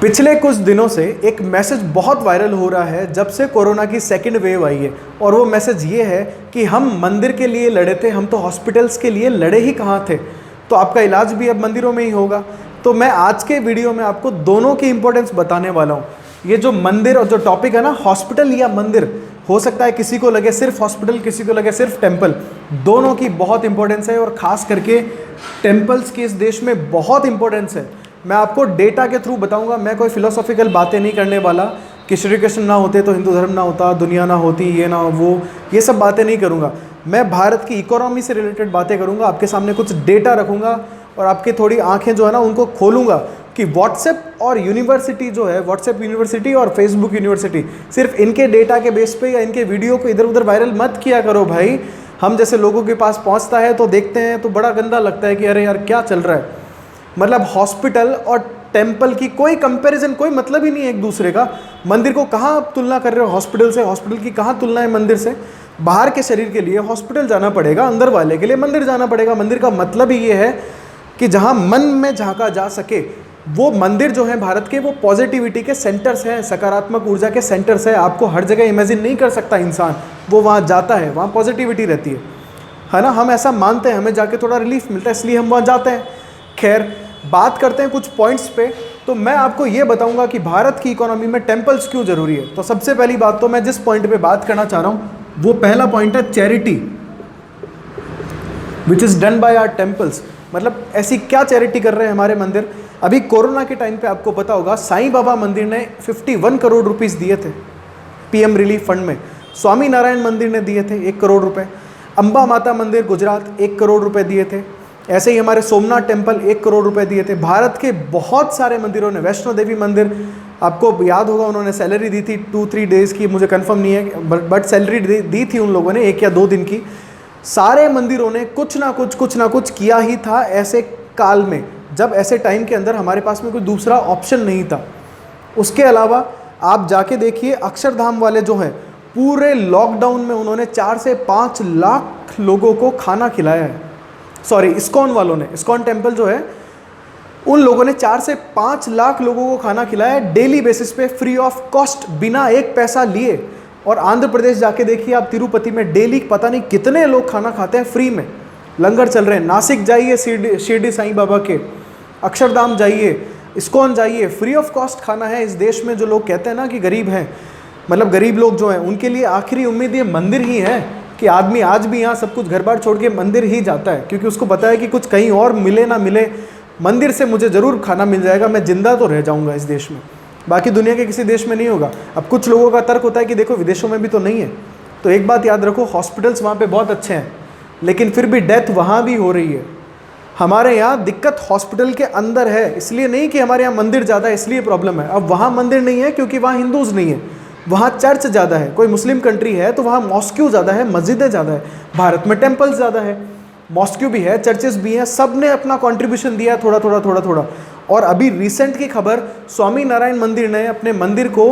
पिछले कुछ दिनों से एक मैसेज बहुत वायरल हो रहा है जब से कोरोना की सेकंड वेव आई है। और वो मैसेज ये है कि हम मंदिर के लिए लड़े थे, हम तो हॉस्पिटल्स के लिए लड़े ही कहाँ थे। तो आपका इलाज भी अब मंदिरों में ही होगा। तो मैं आज के वीडियो में आपको दोनों की इंपॉर्टेंस बताने वाला हूँ। ये जो मंदिर और जो टॉपिक है ना, हॉस्पिटल या मंदिर, हो सकता है किसी को लगे सिर्फ हॉस्पिटल, किसी को लगे सिर्फ टेम्पल, दोनों की बहुत इंपॉर्टेंस है। और ख़ास करके टेम्पल्स की इस देश में बहुत इंपॉर्टेंस है। मैं आपको डेटा के थ्रू बताऊंगा। मैं कोई फिलोसॉफिकल बातें नहीं करने वाला कि श्री कृष्ण ना होते तो हिंदू धर्म ना होता, दुनिया ना होती, ये ना वो, ये सब बातें नहीं करूंगा। मैं भारत की इकोनॉमी से रिलेटेड बातें करूंगा, आपके सामने कुछ डेटा रखूंगा और आपकी थोड़ी आंखें जो है ना उनको खोलूंगा कि व्हाट्सएप और यूनिवर्सिटी जो है, व्हाट्सएप यूनिवर्सिटी और फेसबुक यूनिवर्सिटी, सिर्फ इनके डेटा के बेस पे या इनके वीडियो को इधर उधर वायरल मत किया करो भाई। हम जैसे लोगों के पास पहुंचता है तो देखते हैं तो बड़ा गंदा लगता है कि अरे यार क्या चल रहा है। मतलब हॉस्पिटल और टेम्पल की कोई कंपैरिजन, कोई मतलब ही नहीं है एक दूसरे का। मंदिर को कहाँ आप तुलना कर रहे हो हॉस्पिटल से? हॉस्पिटल की कहाँ तुलना है मंदिर से? बाहर के शरीर के लिए हॉस्पिटल जाना पड़ेगा, अंदर वाले के लिए मंदिर जाना पड़ेगा। मंदिर का मतलब ही ये है कि जहाँ मन में झांका जा सके। वो मंदिर जो है भारत के, वो पॉजिटिविटी के सेंटर्स हैं, सकारात्मक ऊर्जा के सेंटर्स है। आपको हर जगह इमेजिन नहीं कर सकता इंसान, वो वहाँ जाता है, वहाँ पॉजिटिविटी रहती है ना। हम ऐसा मानते हैं, हमें जाके थोड़ा रिलीफ मिलता है, इसलिए हम वहाँ जाते हैं। खैर, बात करते हैं कुछ पॉइंट्स पे। तो मैं आपको ये बताऊंगा कि भारत की इकोनॉमी में टेम्पल्स क्यों जरूरी है। तो सबसे पहली बात, तो मैं जिस पॉइंट पे बात करना चाह रहा हूं वो पहला पॉइंट है charity, which is done by our temples. मतलब ऐसी क्या चैरिटी कर रहे हैं हमारे मंदिर। अभी कोरोना के टाइम पे आपको पता होगा, साईं बाबा मंदिर ने 51 करोड़ रुपीस दिए थे पीएम रिलीफ फंड में। स्वामी नारायण मंदिर ने दिए थे 1 करोड़ रुपए। अंबा माता मंदिर गुजरात 1 करोड़ रुपए दिए थे। ऐसे ही हमारे सोमनाथ टेम्पल 1 करोड़ रुपए दिए थे। भारत के बहुत सारे मंदिरों ने, वैष्णो देवी मंदिर, आपको याद होगा उन्होंने सैलरी दी थी 2-3 डेज़ की, मुझे कंफर्म नहीं है, बट सैलरी दी थी उन लोगों ने 1 या 2 दिन की। सारे मंदिरों ने कुछ ना कुछ किया ही था ऐसे काल में, जब ऐसे टाइम के अंदर हमारे पास में कोई दूसरा ऑप्शन नहीं था। उसके अलावा आप जाके देखिए, अक्षरधाम वाले जो हैं, पूरे लॉकडाउन में उन्होंने 4 से 5 लाख लोगों को खाना खिलाया है। सॉरी, इस्कॉन वालों ने, इस्कॉन टेम्पल जो है, उन लोगों ने 4 से 5 लाख लोगों को खाना खिलाया डेली बेसिस पे, फ्री ऑफ कॉस्ट, बिना एक पैसा लिए। और आंध्र प्रदेश जाके देखिए आप, तिरुपति में डेली पता नहीं कितने लोग खाना खाते हैं, फ्री में लंगर चल रहे हैं। नासिक जाइए, शिरडी साईं बाबा के, अक्षरधाम जाइए, इस्कॉन जाइए, फ्री ऑफ कॉस्ट खाना है। इस देश में जो लोग कहते हैं ना कि गरीब हैं, मतलब गरीब लोग जो हैं, उनके लिए आखिरी उम्मीद ये मंदिर ही है कि आदमी आज भी यहाँ सब कुछ घर बार छोड़ के मंदिर ही जाता है, क्योंकि उसको पता है कि कुछ कहीं और मिले ना मिले, मंदिर से मुझे ज़रूर खाना मिल जाएगा, मैं जिंदा तो रह जाऊँगा इस देश में, बाकी दुनिया के किसी देश में नहीं होगा। अब कुछ लोगों का तर्क होता है कि देखो विदेशों में भी तो नहीं है। तो एक बात याद रखो, हॉस्पिटल्स वहाँ पर बहुत अच्छे हैं, लेकिन फिर भी डेथ वहाँ भी हो रही है। हमारे यहाँ दिक्कत हॉस्पिटल के अंदर है, इसलिए नहीं कि हमारे यहाँ मंदिर ज़्यादा है इसलिए प्रॉब्लम है। अब वहाँ मंदिर नहीं है क्योंकि वहाँ हिंदूज़ नहीं है, वहाँ चर्च ज़्यादा है। कोई मुस्लिम कंट्री है तो वहाँ मॉस्क्यू ज़्यादा है, मस्जिदें ज़्यादा है। भारत में टेम्पल्स ज़्यादा है, मॉस्क्यू भी है, चर्चेस भी हैं, सब ने अपना कंट्रीब्यूशन दिया है, थोड़ा। और अभी रिसेंट की खबर, स्वामी नारायण मंदिर ने अपने मंदिर को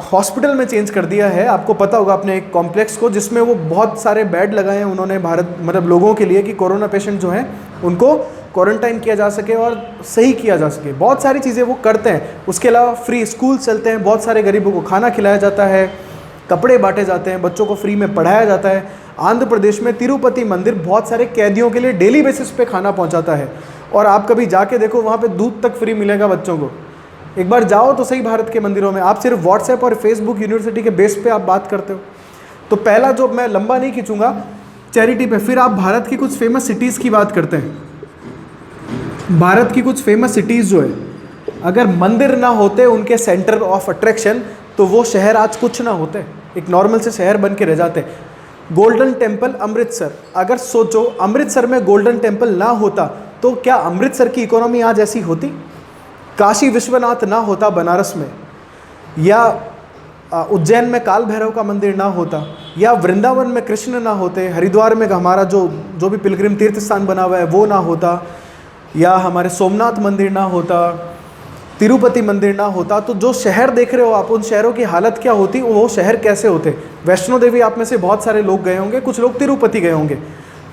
हॉस्पिटल में चेंज कर दिया है। आपको पता होगा, अपने एक कॉम्प्लेक्स को, जिसमें वो बहुत सारे बेड लगाए हैं उन्होंने भारत, मतलब लोगों के लिए, कि कोरोना पेशेंट जो हैं उनको क्वारंटाइन किया जा सके और सही किया जा सके। बहुत सारी चीज़ें वो करते हैं। उसके अलावा फ्री स्कूल चलते हैं, बहुत सारे गरीबों को खाना खिलाया जाता है, कपड़े बांटे जाते हैं, बच्चों को फ्री में पढ़ाया जाता है। आंध्र प्रदेश में तिरुपति मंदिर बहुत सारे कैदियों के लिए डेली बेसिस पे खाना पहुंचाता है। और आप कभी जाके देखो, वहाँ पे दूध तक फ्री मिलेगा बच्चों को। एक बार जाओ तो सही भारत के मंदिरों में। आप सिर्फ व्हाट्सएप और फेसबुक यूनिवर्सिटी के बेस पे आप बात करते हो। तो पहला जो, मैं लंबा नहीं खींचूंगा, चैरिटी पे। फिर आप भारत की कुछ फेमस सिटीज़ की बात करते हैं। भारत की कुछ फेमस सिटीज़ जो है, अगर मंदिर ना होते उनके सेंटर ऑफ अट्रैक्शन, तो वो शहर आज कुछ ना होते, एक नॉर्मल से शहर बन के रह जाते। गोल्डन टेम्पल अमृतसर, अगर सोचो अमृतसर में गोल्डन टेम्पल ना होता तो क्या अमृतसर की इकोनॉमी आज ऐसी होती? काशी विश्वनाथ ना होता बनारस में, या उज्जैन में काल भैरव का मंदिर ना होता, या वृंदावन में कृष्ण ना होते, हरिद्वार में हमारा जो भी पिलग्रिम तीर्थ स्थान बना हुआ है वो ना होता, या हमारे सोमनाथ मंदिर ना होता, तिरुपति मंदिर ना होता, तो जो शहर देख रहे हो आप, उन शहरों की हालत क्या होती, वो शहर कैसे होते। वैष्णो देवी आप में से बहुत सारे लोग गए होंगे, कुछ लोग तिरुपति गए होंगे।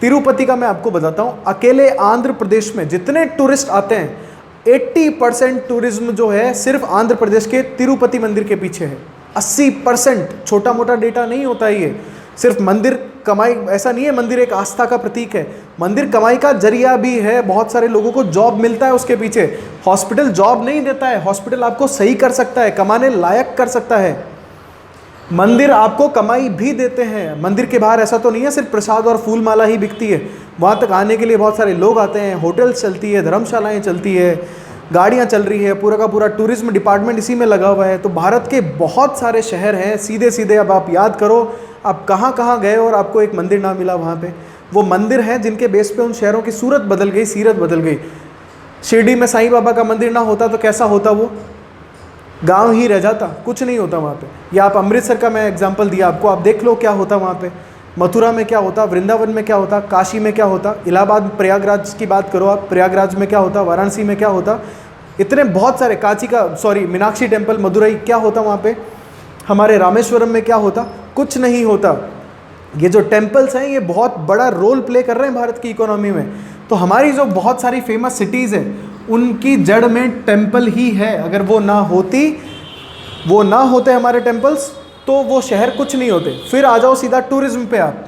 तिरुपति का मैं आपको बताता हूँ, अकेले आंध्र प्रदेश में जितने टूरिस्ट आते हैं 80% टूरिज्म जो है सिर्फ आंध्र प्रदेश के तिरुपति मंदिर के पीछे है। 80%, छोटा मोटा डेटा नहीं होता ये। सिर्फ मंदिर कमाई, ऐसा नहीं है मंदिर एक आस्था का प्रतीक है, मंदिर कमाई का जरिया भी है। बहुत सारे लोगों को जॉब मिलता है उसके पीछे। हॉस्पिटल जॉब नहीं देता है, हॉस्पिटल आपको सही कर सकता है, कमाने लायक कर सकता है। मंदिर आपको कमाई भी देते हैं। मंदिर के बाहर ऐसा तो नहीं है सिर्फ प्रसाद और फूल माला ही बिकती है, वहाँ तक आने के लिए बहुत सारे लोग आते हैं, होटल्स चलती है, धर्मशालाएं चलती है, गाड़ियाँ चल रही है, पूरा का पूरा टूरिज्म डिपार्टमेंट इसी में लगा हुआ है। तो भारत के बहुत सारे शहर हैं, सीधे सीधे अब आप याद करो आप कहाँ कहाँ गए और आपको एक मंदिर ना मिला वहाँ पे। वो मंदिर हैं जिनके बेस पे उन शहरों की सूरत बदल गई, सीरत बदल गई। शिरडी में साईं बाबा का मंदिर ना होता तो कैसा होता, वो गांव ही रह जाता, कुछ नहीं होता वहाँ पे। या आप अमृतसर का मैं एग्जांपल दिया आपको, आप देख लो क्या होता वहाँ पे। मथुरा में क्या होता, वृंदावन में क्या होता, काशी में क्या होता, इलाहाबाद प्रयागराज की बात करो आप, प्रयागराज में क्या होता, वाराणसी में क्या होता, इतने बहुत सारे, मीनाक्षी टेम्पल मदुरई क्या होता वहाँ पे, हमारे रामेश्वरम में क्या होता, कुछ नहीं होता। ये जो टेम्पल्स हैं ये बहुत बड़ा रोल प्ले कर रहे हैं भारत की इकोनॉमी में। तो हमारी जो बहुत सारी फेमस सिटीज़ हैं उनकी जड़ में टेम्पल ही है। अगर वो ना होते हमारे टेम्पल्स तो वो शहर कुछ नहीं होते। फिर आ जाओ सीधा टूरिज्म पे आप।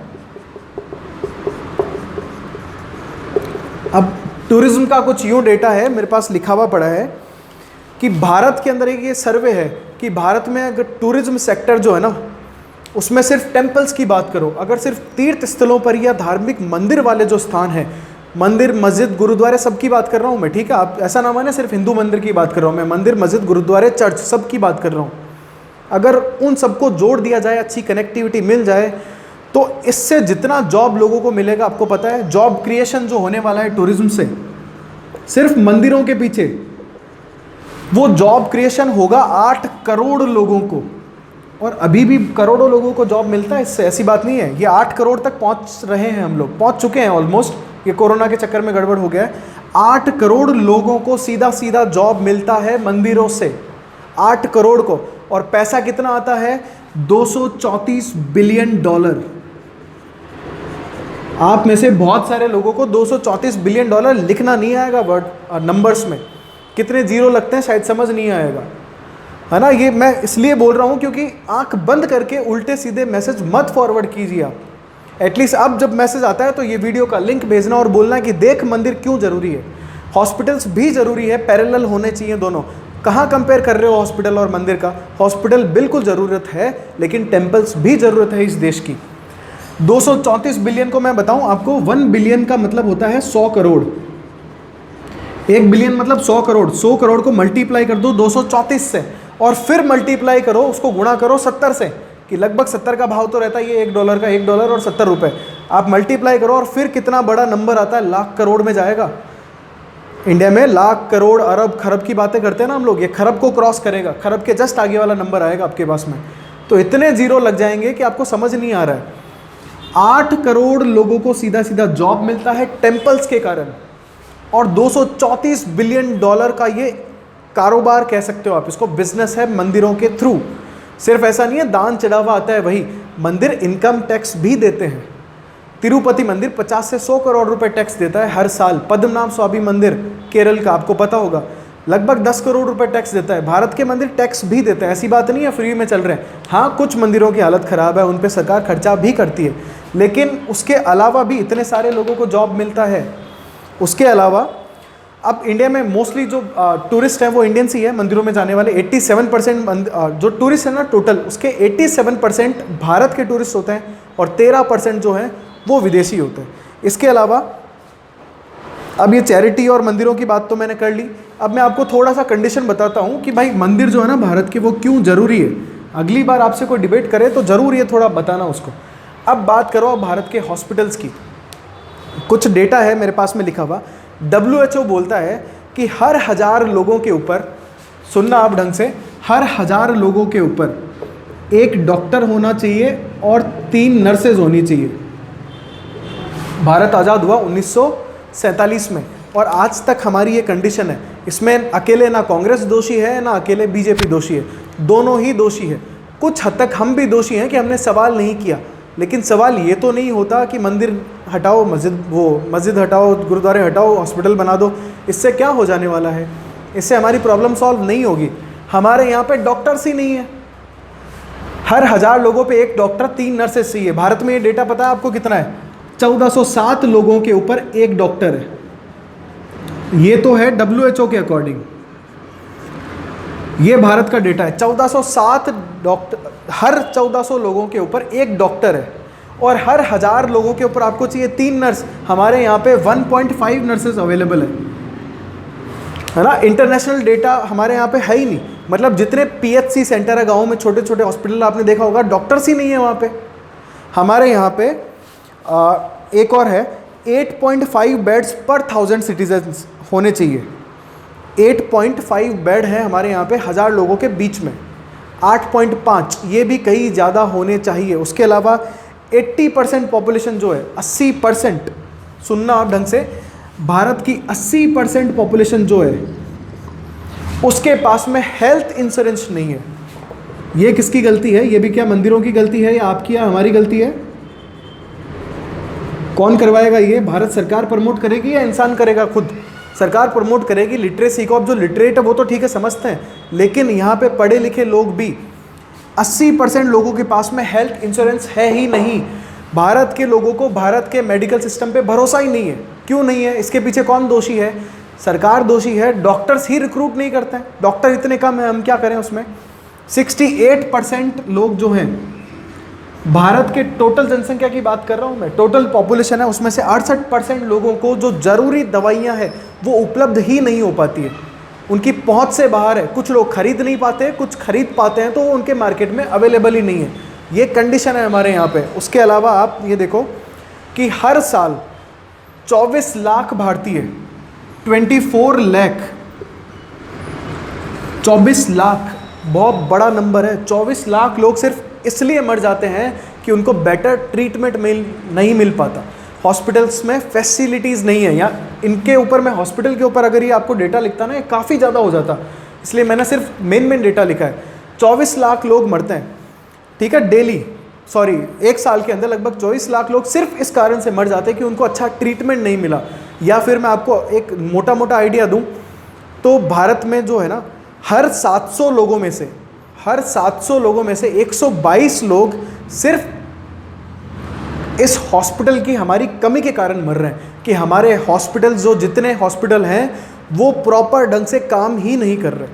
अब टूरिज्म का कुछ यूँ डेटा है मेरे पास लिखा हुआ पड़ा है कि भारत के अंदर एक ये सर्वे है कि भारत में अगर टूरिज्म सेक्टर जो है ना उसमें सिर्फ टेम्पल्स की बात करो, अगर सिर्फ तीर्थ स्थलों पर या धार्मिक मंदिर वाले जो स्थान हैं, मंदिर मस्जिद गुरुद्वारे सब की बात कर रहा हूँ मैं, ठीक है, आप ऐसा ना माने सिर्फ हिंदू मंदिर की बात कर रहा हूँ मैं, मंदिर मस्जिद गुरुद्वारे चर्च सब की बात कर रहा हूँ। अगर उन सबको जोड़ दिया जाए, अच्छी कनेक्टिविटी मिल जाए, तो इससे जितना जॉब लोगों को मिलेगा आपको पता है। जॉब क्रिएशन जो होने वाला है टूरिज्म से, सिर्फ मंदिरों के पीछे वो जॉब क्रिएशन होगा 8 करोड़ लोगों को। और अभी भी करोड़ों लोगों को जॉब मिलता है इससे, ऐसी बात नहीं है। ये 8 करोड़ तक पहुंच रहे हैं, हम लोग पहुंच चुके हैं ऑलमोस्ट, ये कोरोना के चक्कर में गड़बड़ हो गया है। 8 करोड़ लोगों को सीधा सीधा जॉब मिलता है मंदिरों से, 8 करोड़ को। और पैसा कितना आता है, $234 बिलियन। आप में से बहुत सारे लोगों को $234 बिलियन लिखना नहीं आएगा वर्ड नंबर्स में, कितने जीरो लगते हैं शायद समझ नहीं आएगा, है ना। ये मैं इसलिए बोल रहा हूँ क्योंकि आंख बंद करके उल्टे सीधे मैसेज मत फॉरवर्ड कीजिए आप। एटलीस्ट अब जब मैसेज आता है तो ये वीडियो का लिंक भेजना और बोलना कि देख मंदिर क्यों ज़रूरी है, हॉस्पिटल्स भी ज़रूरी है, पैरेलल होने चाहिए दोनों। कहाँ कंपेयर कर रहे हो हॉस्पिटल और मंदिर का? हॉस्पिटल बिल्कुल ज़रूरत है, लेकिन टेम्पल्स भी ज़रूरत है इस देश की। 234 बिलियन को मैं बताऊं आपको, 1 बिलियन का मतलब होता है 100 करोड़। 1 बिलियन मतलब 100 करोड़। 100 करोड़ को मल्टीप्लाई कर दो 234 से, और फिर मल्टीप्लाई करो, उसको गुणा करो 70 से, कि लगभग 70 का भाव तो रहता है ये $1 का, $1 और 70 रुपये। आप मल्टीप्लाई करो और फिर कितना बड़ा नंबर आता है, लाख करोड़ में जाएगा। इंडिया में लाख करोड़ अरब खरब की बातें करते हैं ना हम लोग, ये खरब को क्रॉस करेगा, खरब के जस्ट आगे वाला नंबर आएगा आपके पास में। तो इतने जीरो लग जाएंगे कि आपको समझ नहीं आ रहा है। 8 करोड़ लोगों को सीधा सीधा जॉब मिलता है टेम्पल्स के कारण, और $234 बिलियन का ये कारोबार कह सकते हो आप इसको, बिजनेस है मंदिरों के थ्रू। सिर्फ ऐसा नहीं है दान चढ़ावा आता है वही, मंदिर इनकम टैक्स भी देते हैं। तिरुपति मंदिर 50 से 100 करोड़ रुपए टैक्स देता है हर साल। पद्मनाभ स्वामी मंदिर केरल का, आपको पता होगा, लगभग 10 करोड़ रुपए टैक्स देता है। भारत के मंदिर टैक्स भी देते हैं, ऐसी बात नहीं है फ्री में चल रहे हैं। हाँ, कुछ मंदिरों की हालत ख़राब है, उन पे सरकार खर्चा भी करती है, लेकिन उसके अलावा भी इतने सारे लोगों को जॉब मिलता है। उसके अलावा अब इंडिया में मोस्टली जो टूरिस्ट हैं वो इंडियंस ही है, मंदिरों में जाने वाले 87% जो टूरिस्ट हैं ना टोटल, उसके 87% भारत के टूरिस्ट होते हैं, और 13% जो हैं वो विदेशी होते हैं। इसके अलावा अब ये चैरिटी और मंदिरों की बात तो मैंने कर ली, अब मैं आपको थोड़ा सा कंडीशन बताता हूँ कि भाई मंदिर जो है ना भारत के, वो क्यों ज़रूरी है। अगली बार आपसे कोई डिबेट करे तो ज़रूरी है थोड़ा बताना उसको। अब बात करो अब भारत के हॉस्पिटल्स की। कुछ डेटा है मेरे पास में लिखा हुआ, WHO बोलता है कि हर 1000 लोगों के ऊपर, सुनना आप ढंग से, हर 1000 लोगों के ऊपर एक डॉक्टर होना चाहिए और 3 नर्सेज होनी चाहिए। भारत आज़ाद हुआ 1947 में, और आज तक हमारी ये कंडीशन है। इसमें अकेले ना कांग्रेस दोषी है ना अकेले बीजेपी दोषी है, दोनों ही दोषी है। कुछ हद तक हम भी दोषी हैं कि हमने सवाल नहीं किया, लेकिन सवाल ये तो नहीं होता कि मंदिर हटाओ, मस्जिद हटाओ, गुरुद्वारे हटाओ, हॉस्पिटल बना दो, इससे क्या हो जाने वाला है। इससे हमारी प्रॉब्लम सॉल्व नहीं होगी। हमारे यहाँ पे डॉक्टर्स ही नहीं है, हर 1000 लोगों पे एक डॉक्टर, 3 नर्सेस चाहिए। भारत में ये डेटा पता है आपको कितना है? 1407 लोगों के ऊपर एक डॉक्टर है। ये तो है WHO के अकॉर्डिंग, ये भारत का डेटा है। 1407 डॉक्टर, हर 1400 लोगों के ऊपर एक डॉक्टर है, और हर 1000 लोगों के ऊपर आपको चाहिए 3 नर्स। हमारे यहाँ पे 1.5 नर्सेज अवेलेबल है ना। इंटरनेशनल डेटा हमारे यहाँ पे है ही नहीं। मतलब जितने PHC सेंटर है गाँव में, छोटे छोटे हॉस्पिटल, आपने देखा होगा डॉक्टर्स ही नहीं है वहाँ पे। हमारे यहाँ पे एक और है, 8.5 बेड्स पर 1000 सिटीजन्स होने चाहिए। 8.5 बेड है हमारे यहाँ पे 1000 लोगों के बीच में, 8.5 ये भी कहीं ज़्यादा होने चाहिए। उसके अलावा 80% पॉपुलेशन जो है, 80%, सुनना आप ढंग से, भारत की 80% पॉपुलेशन जो है उसके पास में हेल्थ इंश्योरेंस नहीं है। ये किसकी गलती है? ये भी क्या मंदिरों की गलती है, या आपकी या हमारी गलती है? कौन करवाएगा ये? भारत सरकार प्रमोट करेगी या इंसान करेगा खुद? सरकार प्रमोट करेगी लिटरेसी को। अब जो लिटरेट है वो तो ठीक है, समझते हैं, लेकिन यहाँ पे पढ़े लिखे लोग भी, 80% लोगों के पास में हेल्थ इंश्योरेंस है ही नहीं। भारत के लोगों को भारत के मेडिकल सिस्टम पे भरोसा ही नहीं है। क्यों नहीं है? इसके पीछे कौन दोषी है? सरकार दोषी है। डॉक्टर्स ही रिक्रूट नहीं करते हैं, डॉक्टर इतने कम हैं, हम क्या करें उसमें। 68% लोग जो हैं, भारत के टोटल जनसंख्या की बात कर रहा हूँ मैं, टोटल पॉपुलेशन है, उसमें से 68% लोगों को जो ज़रूरी दवाइयाँ हैं वो उपलब्ध ही नहीं हो पाती है, उनकी पहुँच से बाहर है। कुछ लोग खरीद नहीं पाते, कुछ खरीद पाते हैं तो वो उनके मार्केट में अवेलेबल ही नहीं है। ये कंडीशन है हमारे यहाँ पे। उसके अलावा आप ये देखो कि हर साल 24 लाख भारतीय, 24 लाख, 24 लाख बहुत बड़ा नंबर है। 24 लाख लोग सिर्फ इसलिए मर जाते हैं कि उनको बेटर ट्रीटमेंट नहीं मिल पाता। हॉस्पिटल्स में फैसिलिटीज़ नहीं है। या इनके ऊपर मैं हॉस्पिटल के ऊपर अगर ये आपको डेटा लिखता ना, ये काफ़ी ज़्यादा हो जाता, इसलिए मैंने सिर्फ मेन डेटा लिखा है। 24 लाख लोग मरते हैं, ठीक है, डेली, सॉरी, एक साल के अंदर लगभग 24 लाख लोग सिर्फ इस कारण से मर जाते हैं कि उनको अच्छा ट्रीटमेंट नहीं मिला। या फिर मैं आपको एक मोटा आइडिया दूँ तो भारत में जो है ना, हर 700 लोगों में से, हर 700 लोगों में से 122 लोग सिर्फ इस हॉस्पिटल की हमारी कमी के कारण मर रहे हैं कि हमारे हॉस्पिटल, जो जितने हॉस्पिटल हैं वो प्रॉपर ढंग से काम ही नहीं कर रहे।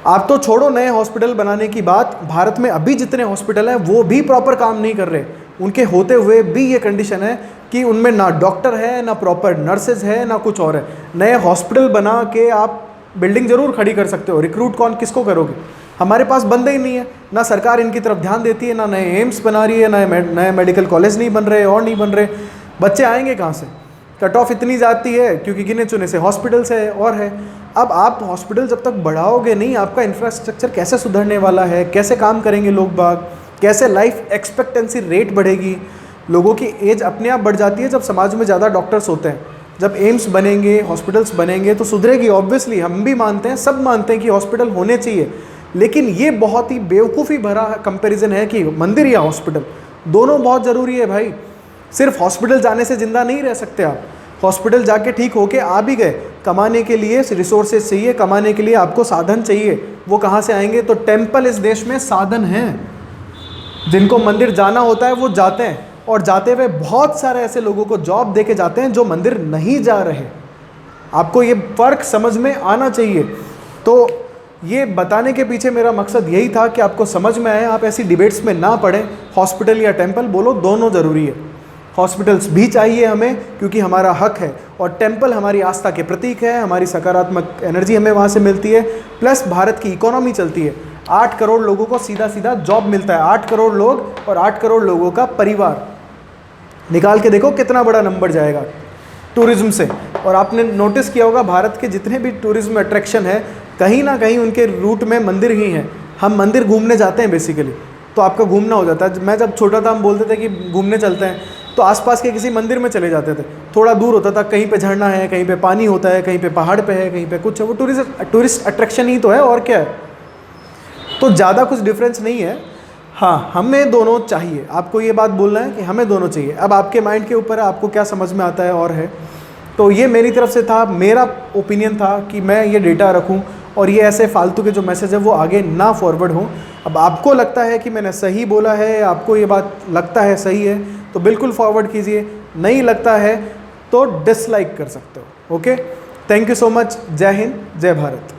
आप तो छोड़ो नए हॉस्पिटल बनाने की बात, भारत में अभी जितने हॉस्पिटल हैं वो भी प्रॉपर काम नहीं कर रहे। उनके होते हुए भी ये कंडीशन है कि उनमें ना डॉक्टर है, ना प्रॉपर नर्सेज है, ना कुछ और है। नए हॉस्पिटल बना के आप बिल्डिंग ज़रूर खड़ी कर सकते हो, रिक्रूट किसको करोगे? हमारे पास बंदे ही नहीं है। ना सरकार इनकी तरफ ध्यान देती है, ना नए एम्स बना रही है, नए मेडिकल कॉलेज नहीं बन रहे और नहीं बन रहे। बच्चे आएंगे कहाँ से? कट ऑफ इतनी जाती है क्योंकि गिने चुने से हॉस्पिटल्स है और है। अब आप हॉस्पिटल जब तक बढ़ाओगे नहीं, आपका इंफ्रास्ट्रक्चर कैसे सुधरने वाला है? कैसे काम करेंगे लोग बाग? कैसे लाइफ एक्सपेक्टेंसी रेट बढ़ेगी? लोगों की एज अपने आप बढ़ जाती है जब समाज में ज़्यादा डॉक्टर्स होते हैं। जब एम्स बनेंगे, हॉस्पिटल्स बनेंगे तो सुधरेगी। ऑब्वियसली हम भी मानते हैं, सब मानते हैं कि हॉस्पिटल होने चाहिए, लेकिन ये बहुत ही बेवकूफ़ी भरा कंपैरिजन है कि मंदिर या हॉस्पिटल, दोनों बहुत ज़रूरी है भाई। सिर्फ हॉस्पिटल जाने से ज़िंदा नहीं रह सकते आप। हॉस्पिटल जाके ठीक होके आ भी गए, कमाने के लिए रिसोर्सेज चाहिए, कमाने के लिए आपको साधन चाहिए। वो कहाँ से आएंगे? तो टेम्पल इस देश में साधन हैं। जिनको मंदिर जाना होता है वो जाते हैं, और जाते हुए बहुत सारे ऐसे लोगों को जॉब दे के जाते हैं जो मंदिर नहीं जा रहे। आपको ये फ़र्क समझ में आना चाहिए। तो ये बताने के पीछे मेरा मकसद यही था कि आपको समझ में आए, आप ऐसी डिबेट्स में ना पड़ें। हॉस्पिटल या टेम्पल बोलो, दोनों ज़रूरी है। हॉस्पिटल्स भी चाहिए हमें क्योंकि हमारा हक है, और टेम्पल हमारी आस्था के प्रतीक है, हमारी सकारात्मक एनर्जी हमें वहाँ से मिलती है, प्लस भारत की इकोनॉमी चलती है। 8 करोड़ लोगों को सीधा जॉब मिलता है। 8 करोड़ लोग और 8 करोड़ लोगों का परिवार, निकाल के देखो कितना बड़ा नंबर जाएगा टूरिज़्म से। और आपने नोटिस किया होगा भारत के जितने भी टूरिज़्म अट्रैक्शन है, कहीं ना कहीं उनके रूट में मंदिर ही हैं। हम मंदिर घूमने जाते हैं बेसिकली, तो आपका घूमना हो जाता है। मैं जब छोटा था हम बोलते थे कि घूमने चलते हैं, तो आसपास के किसी मंदिर में चले जाते थे। थोड़ा दूर होता था, कहीं पे झरना है, कहीं पे पानी होता है, कहीं पे पहाड़ पे है, कहीं पे कुछ है। वो टूरिस्ट अट्रैक्शन ही तो है, और क्या है। तो ज़्यादा कुछ डिफरेंस नहीं है। हाँ, हमें दोनों चाहिए। आपको ये बात बोलना है कि हमें दोनों चाहिए। अब आपके माइंड के ऊपर है, आपको क्या समझ में आता है और है। तो ये मेरी तरफ से था, मेरा ओपिनियन था कि मैं ये डेटा रखूं और ये ऐसे फालतू के जो मैसेज है वो आगे ना फॉरवर्ड हों। अब आपको लगता है कि मैंने सही बोला है, आपको ये बात लगता है सही है, तो बिल्कुल फॉरवर्ड कीजिए, नहीं लगता है तो डिसलाइक कर सकते हो। Okay, thank you so much. जय हिंद, जय भारत।